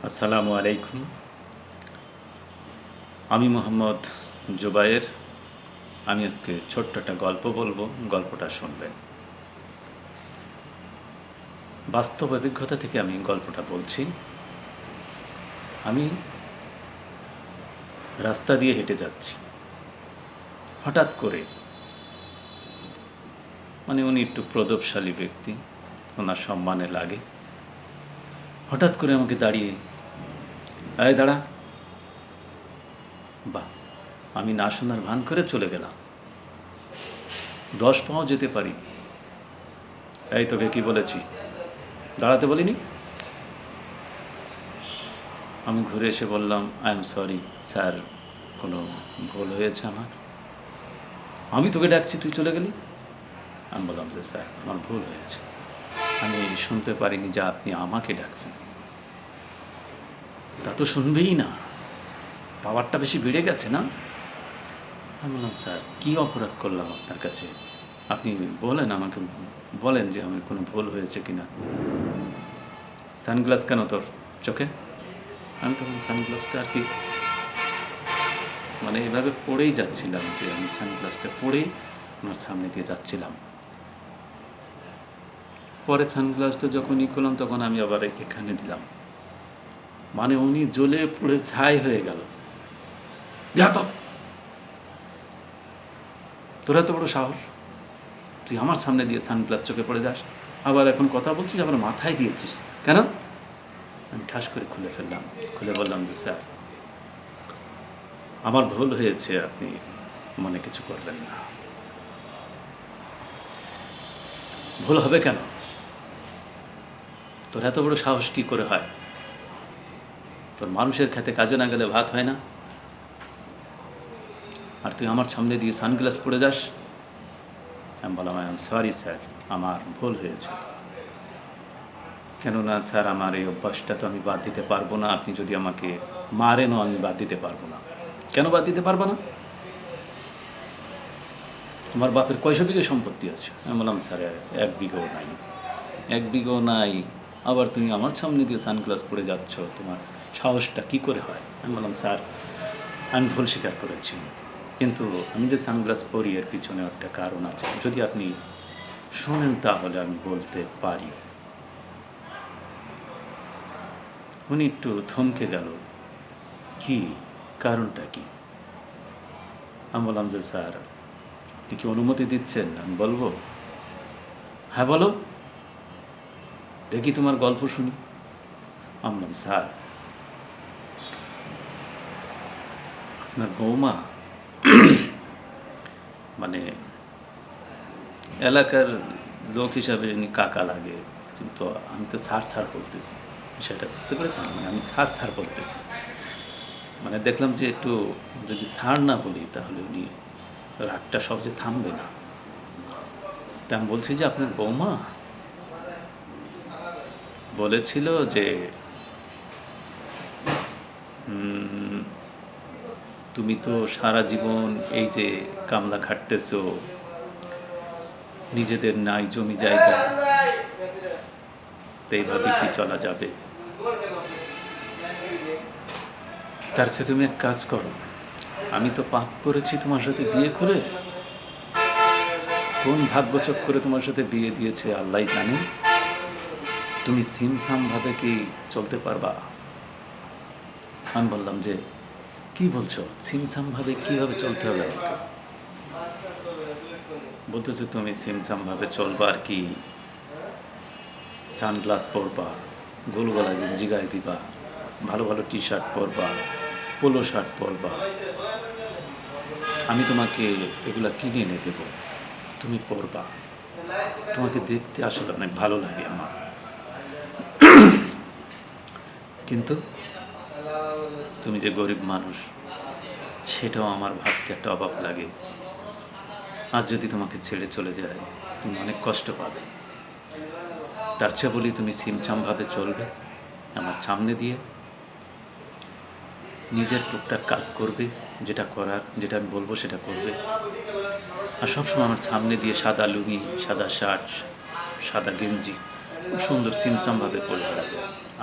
আসসালামু আলাইকুম। আমি মোহাম্মদ জুবায়ের। আমি আজকে ছোট্ট একটা গল্প বলবো, গল্পটা শুনবেন। বাস্তব অভিজ্ঞতা থেকে আমি গল্পটা বলছি। আমি রাস্তা দিয়ে হেঁটে যাচ্ছি, হঠাৎ করে উনি একটু প্রতাপশালী ব্যক্তি, ওনার সম্মানে লাগে। হঠাৎ করে আমাকে দাঁড়িয়ে, এই দাঁড়া। বাহ, আমি না শোনার ভান করে চলে গেলাম। 10 পাও যেতে পারি। এই তোকে কি বলেছি, দাঁড়াতে বলিনি? আমি ঘুরে এসে বললাম, আই এম সরি স্যার, কোনো ভুল হয়েছে আমার। আমি তোকে ডাকছি, তুই চলে গেলি। আমি বললাম যে স্যার, আমার ভুল হয়েছে, আমি শুনতে পারিনি যে আপনি আমাকে ডাকছেন। তা তো শুনবেই না, পাওয়ারটা বেশি বেড়ে গেছে না? আমি বললাম, স্যার কী অপরাধ করলাম আপনার কাছে, আপনি বলেন, আমাকে বলেন যে আমার কোনো ভুল হয়েছে কি না। সানগ্লাস কেন তোর চোখে? আমি তখন সানগ্লাসটা আর কি এইভাবে পড়েই যাচ্ছিলাম, যে আমি সানগ্লাসটা পরেই ওনার সামনে দিয়ে যাচ্ছিলাম। পরে সানগ্লাসটা যখন করলাম, তখন আমি আবার এখানে দিলাম, উনি জ্বলে পুড়ে ছাই হয়ে গেল। তোর এত বড় সাহস, তুই আমার সামনে দিয়ে সানগ্লাস চোখে পড়ে যাস, আবার এখন কথা বলছিস, আবার মাথায় দিয়েছিস কেন? আমি ঠাস করে খুলে ফেললাম, খুলে বললাম যে স্যার, আমার ভুল হয়েছে, আপনি মনে কিছু করবেন না। ভুল হবে কেন? তোর এত বড় সাহস কি করে হয়? তোর মানুষের খেতে কাজে না গেলে ভাত হয় না, আর তুই আমার সামনে দিয়ে সানগ্লাস পড়ে যাস। আমি বললাম, আই এম সরি স্যার, আমার ভুল হয়েছে। কেননা স্যার, আমার এই অভ্যাসটা তো আমি বাদ দিতে পারবো না, আপনি যদি আমাকে মারেনও আমি বাদ দিতে পারবো না। কেন বাদ দিতে পারবো না? তোমার বাপের কয়শো বিঘে সম্পত্তি আছে? আমি বললাম, স্যার 1 বিঘেও নাই। 1 বিঘেও নাই, আবার তুমি আমার সামনে দিয়ে সানগ্লাস পরে যাচ্ছ, তোমার সাহসটা কি করে হয়? আমি বললাম, স্যার আমি ভুল স্বীকার করেছি, কিন্তু আমি যে সানগ্লাস পরি এর পিছনে একটা কারণ আছে, যদি আপনি শোনেন তাহলে আমি বলতে পারি। উনি একটু থমকে গেল, কি কারণটা কি? আমি বললাম যে স্যার, আপনি কি অনুমতি দিচ্ছেন আমি বলবো? হ্যাঁ বলো, দেখি তোমার গল্প শুনি। আমি বললাম, স্যার আপনার বৌমা এলাকার লোক হিসাবে উনি কাকা লাগে, কিন্তু আমি তো স্যার স্যার বলতেছি, বিষয়টা বুঝতে পেরেছেন? আমি স্যার স্যার বলতেছি, দেখলাম যে একটু যদি স্যার না বলি তাহলে উনি রাগটা সহজে থামবে না। তা আমি বলছি যে আপনার বৌমা বলেছিল যে তুমি তো সারা জীবন এই যে কামলা খাটতেছো, নিজেদের নাই জমি জায়গা, তো এইভাবে কি চলা যাবে? তার চেয়ে তুমি এক কাজ করো, আমি তো পাপ করেছি তোমার সাথে বিয়ে করে, কোন ভাগ্যচক করে তোমার সাথে বিয়ে দিয়েছে আল্লাহ জানে, তুমি সিমসামভাবে কি চলতে পারবা? আমি বললাম যে কি বলছো, সিমসামভাবে কীভাবে চলতে হবে আমাকে? বলতেছে তুমি সিমসামভাবে চলবা আর কি, সানগ্লাস পরবা, গোল গলা গেঞ্জি গায়ে দিবা, ভালো ভালো টি শার্ট পরবা, পোলো শার্ট পরবা, আমি তোমাকে এগুলা কিনে এনে দেবো, তুমি পরবা, তোমাকে দেখতে আসলে অনেক ভালো লাগে আমার, কিন্তু তুমি যে গরিব মানুষ সেটাও আমার ভাবতে একটা অবাক লাগে, আর যদি তোমাকে ছেড়ে চলে যায় তুমি অনেক কষ্ট পাবে। তার চেয়ে বলি তুমি সিমসামভাবে চলবে, আমার সামনে দিয়ে নিজের টুকটাক কাজ করবে, যেটা করার, যেটা আমি বলবো সেটা করবে, আর সবসময় আমার সামনে দিয়ে সাদা লুঙ্গি, সাদা শার্ট, সাদা গেঞ্জি খুব সুন্দর সিমসামভাবে করে বেড়াবো।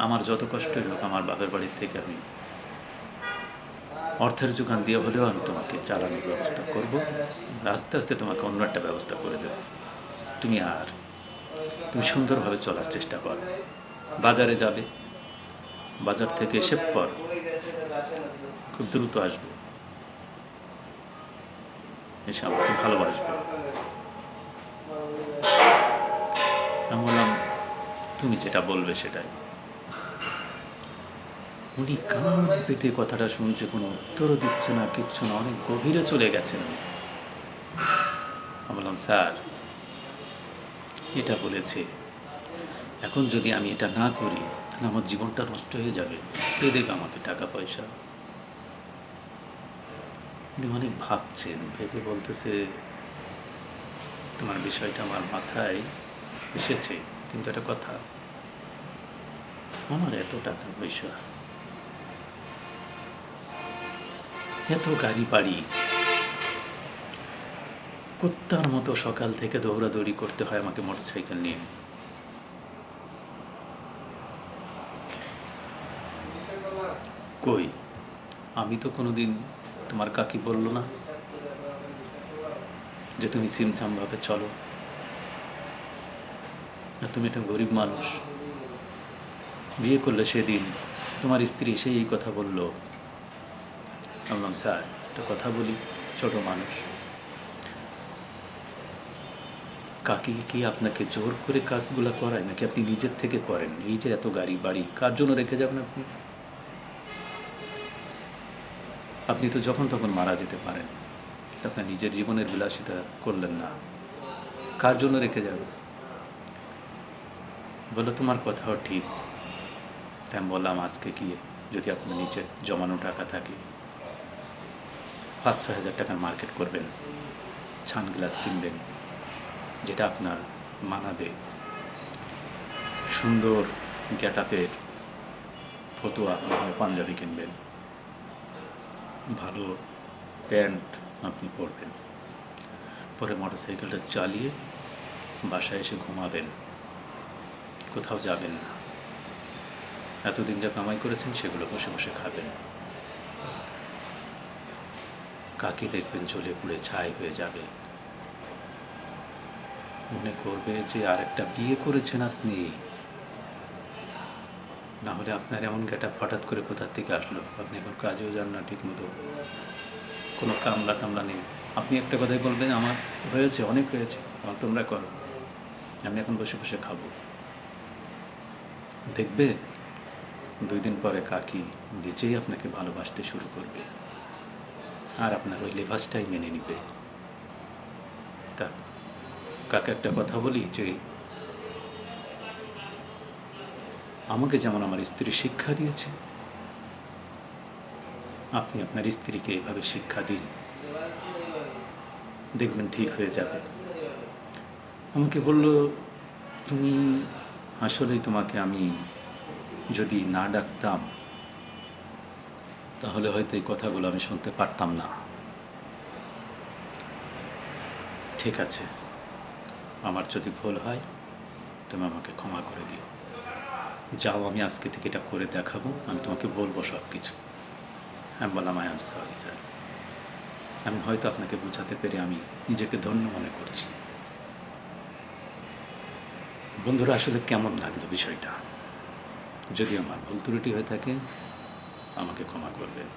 আমার যত কষ্টই হোক, আমার বাপের বাড়ির থেকে আমি অর্থের যোগান দিয়ে হলেও আমি তোমাকে চালানোর ব্যবস্থা করব। আস্তে আস্তে তোমাকে অন্য একটা ব্যবস্থা করে দেব। তুমি সুন্দরভাবে চলার চেষ্টা করো। বাজারে যাবে, বাজার থেকে এসে পর খুব দ্রুত আসবে, এসে আমাকে ভালোবাসবে। আমি বললাম, তুমি যেটা বলবে সেটাই। উনি কান পেতে কথাটা শুনছে, কোনো উত্তরও দিচ্ছে না, কিচ্ছু না, অনেক গভীরে চলে গেছেন। আমি বললাম, স্যার এটা বলেছে, এখন যদি আমি এটা না করি তাহলে আমার জীবনটা নষ্ট হয়ে যাবে, কে দেবে আমাকে টাকা পয়সা? উনি অনেক ভাবছেন, ভেবে বলতেছে, তোমার বিষয়টা আমার মাথায় এসেছে, কিন্তু একটা কথা, আমার এত টাকা পয়সা, এত গাড়ি বাড়ি, কুত্তার মতো সকাল থেকে দৌড়াদৌড়ি করতে হয় আমাকে মোটরসাইকেল নিয়ে। কই, আমি তো কোনোদিন, তোমার কাকি বললো না যে তুমি সিমসামভাবে চলো? আর তুমি একটা গরিব মানুষ, বিয়ে করলে সেদিন তোমার স্ত্রী এসে এই কথা বলল। আমি বললাম, স্যার একটা কথা বলি, ছোট মানুষ, কাকি কি আপনাকে জোর করে কাজগুলো করায় নাকি আপনি নিজের থেকে করেন? এই যে এত গাড়ি বাড়ি কার জন্য রেখে যাবেন আপনি? আপনি তো যখন তখন মারা যেতে পারেন, আপনার নিজের জীবনের বিলাসিতা করলেন না, কার জন্য রেখে যাবেন? বললো, তোমার কথাও ঠিক। তাই আমি বললাম, আজকে গিয়ে যদি আপনার নিজের জমানো টাকা থাকে, 5-6 হাজার টাকার মার্কেট করবেন, ছান গ্লাস কিনবেন যেটা আপনার মানাবে, সুন্দর গেট আপের ফতুয়া পাঞ্জাবি কিনবেন, ভালো প্যান্ট আপনি পরবেন, পরে মোটরসাইকেলটা চালিয়ে বাসায় এসে ঘুমাবেন, কোথাও যাবেন না, এতদিন যা কামাই করেছেন সেগুলো বসে বসে খাবেন। কাকি দেখবেন জ্বলে পুড়ে ছাই হয়ে যাবে, মনে করবে যে আরেকটা বিয়ে করেছেন আপনি, না হলে আপনার এমন গেটা হঠাৎ করে কোথার থেকে আসলো? আপনি এখন কাজেও যান না ঠিক মতো, কোনো কামলা নেই। আপনি একটা কথাই বলবেন, আমার হয়েছে, অনেক হয়েছে, আমার তোমরা করো, আমি এখন বসে বসে খাবো। দেখবে 2 দিন পরে কাকি নিজেই আপনাকে ভালোবাসতে শুরু করবে, আর আপনার ওই লেভাসটাই মেনে নিবে। তা কাকে একটা কথা বলি, যে আমাকে যেমন আমার স্ত্রী শিক্ষা দিয়েছে, আপনি আপনার স্ত্রীকে এভাবে শিক্ষা দিন, দেখবেন ঠিক হয়ে যাবে। আমাকে বলল, তুমি আসলেই, তোমাকে আমি যদি না ডাকতাম তাহলে হয়তো এই কথাগুলো আমি শুনতে পারতাম না। ঠিক আছে, আমার যদি ভুল হয় তুমি আমাকে ক্ষমা করে দিও, যাও, আমি আজকে থেকে এটা করে দেখাবো, আমি তোমাকে বলবো সব কিছু। আমি বললাম, আই এম সরি স্যার, আমি হয়তো আপনাকে বোঝাতে পেরে আমি নিজেকে ধন্য মনে করছি। বন্ধুরা, আসলে কেমন লাগলো বিষয়টা? যদি আমার ভুল ত্রুটি হয়ে থাকে আমাকে ক্ষমা করবেন।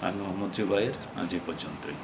আমি মোহাম্মদ জুবায়ের, আজ এ পর্যন্তই।